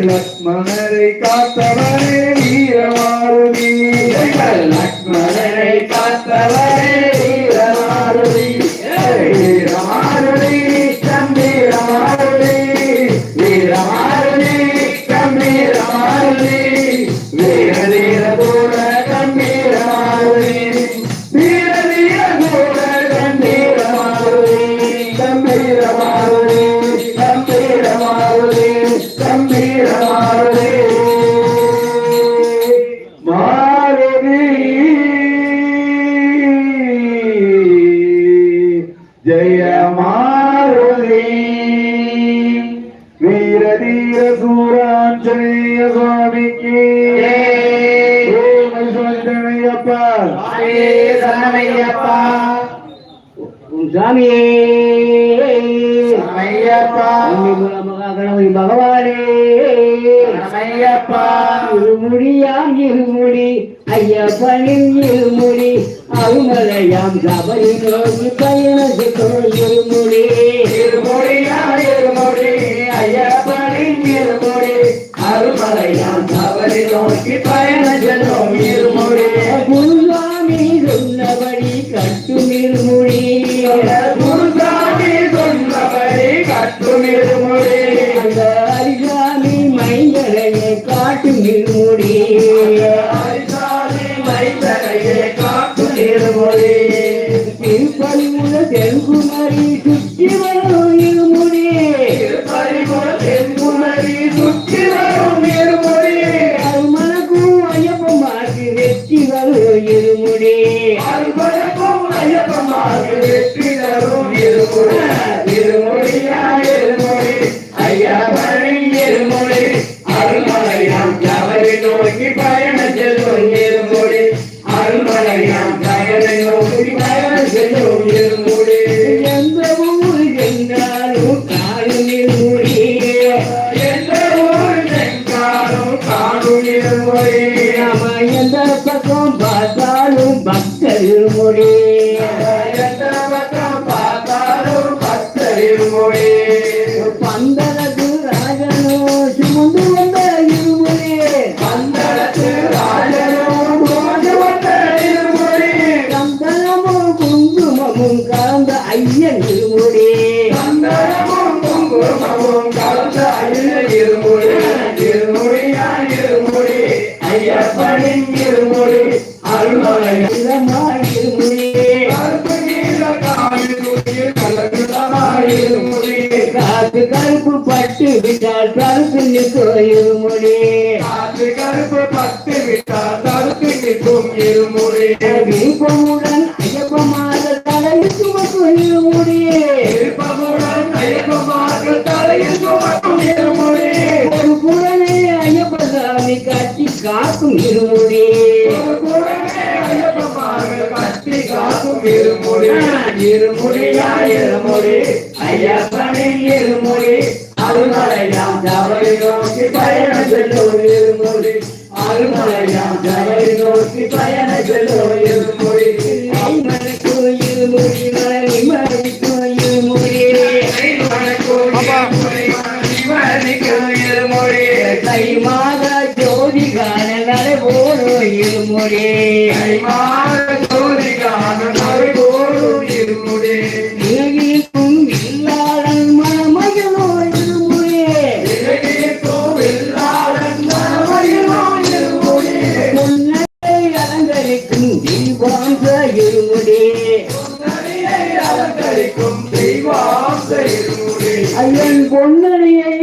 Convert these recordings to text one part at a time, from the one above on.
லக்ஷ்மணரை காத்தவரே வீரமாருதி லக்ஷ்மணரை காத்தவரே வீரமாருதி வீரமாருதி கம்பீரமாருதி வீரமாருதி கம்பீரமாருதி வீர வீர கூட கம்பீரமாருதி வீர வீர கூட கம்பீரமாருதி கம்பீரமாருதி கம்பீரமாருதி கம்பீரமாருதி மாருதி ஜெய மாருதி வீர தீர சூராஞ்சனேய சுவாமிக்கு சரணமையப்பா சரணமையப்பா சுவாமியே சரணமையப்பா கணபதி பகவானே சரணமையப்பா இருமுடியாம் இருமுடி ஐயப்பனின் இருமுடி அருமலையாம் சபரி நோக்கி பயணத்துக்கு இருமுடி இருமுடியா இருமுடி ஐயப்பனின் இருமுடி அருமலையாம் சபரி நோக்கி பயணம் செல்லும் இருமுடி குருசாமி சொன்னபடி கட்டும் இருமுடி குருசாமி சொன்னபடி கட்டும் இருமுடி அந்த அரிசாமி மைந்தரையை காட்டும் இருமுடி ஹரிசாமி மைந்தரையை காட்டும் இருமுடி திருப்பதிமுல தென்குமரி சுற்றி வரும் இருமுடி திருப்பதிமுல தென்குமரி சுற்றி வரும் இருமுடி அருமனக்கும் ஐயப்பமாக்கு வெற்றி வரும் இருமுடி அருமனக்கும் ஐயப்பமாக்கு வெற்றி தரும் இருமுடி இருமுடியா இருமுடி ஐயப்பனின் இருமுடி அருமலையாம் சபரி நோக்கி பயணம் செல்லும் இருமுடி அருமலையாம் சபரி நோக்கி பயணம் செல்லும் இருமுடி எந்த ஊர் சென்றாலும் காணும் இருமுடி எந்த ஊர் சென்றாலும் காணும் இருமுடி நாம எந்த பக்கம் பார்த்தாலும் பக்தர் இருமுடி எந்த பக்கம் பார்த்தாலும் பக்தர் இருமுடி பந்தளத்து ராஜனோ சுமந்து வந்த இருமுடி பந்தளத்து ராஜனும் சுமந்து வந்த இருமுடி சந்தனமும் குங்குமமும் கலந்த ஐயன் இருமுடி சந்தனமும் குங்குமமும் கலந்த ஐயன் இருமுடி இருமுடியா இருமுடி ஐயப்பனின் இருமுடி அருள்மலையாம் இதமாய் இருமுடி கருப்பு நீல காவிரி கலகுதமாய் இருமுடி காத்து கருப்பு பட்டு விட்டால் கருத்து நிற்கும் இருமுடி காற்று கருப்பு பட்டு விட்டால் தடுத்து நிற்கும் இருமுடி விருப்பமுடன் ஐயப்பமாக தலையில் சுமக்கும் இருமுடி விருப்பமுடன் ஐயப்பமாக தலையில் சுமக்கும் இருமுடி ஒரு புலனை ஐயப்பசாமி கட்டி காக்கும் இருமுடி ஒரு குடமே ஐயப்பமாக கட்டி காக்கும் இருமுடி இருமுடியா இருமுடி ஐயப்பனின் இருமுடி அருமலையாம் சபரி நோக்கி பயணம் செல்லும் இருமுடி அருமலையாம் சபரி நோக்கி பயணம் செல்லும் இருமுடி மனக்கும் இருமுடி மணி மணிக்கும் இருமுடி இருமுடி தை மாத ஜோதி காண நடை போடும் இருமுடி நிலவிற்கும் இல்லாதன் மனமகிழோ இருமுடி முன்னரை அலங்கரிக்கும் தீபாந்த இருமுடி ஐயன் பொன்னணியை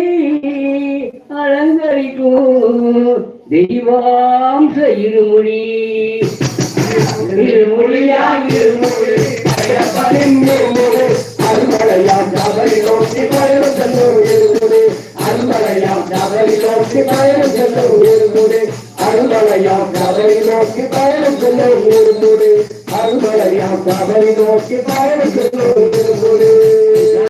அலங்கரிக்கும் தெய்வாம்ச இருமுடி இருமுடியா இருமுடி அருமலையாம் சபரி நோக்கி பயணம் செல்லும் இருமுடி அருமலையாம் சபரி நோக்கி பயணம் செல்லும் இருமுடி அருமலையாம் சபரி நோக்கி பயணம் செல்லும் இருமுடி அருமலையாம் சபரி நோக்கி பயணம் செல்லும்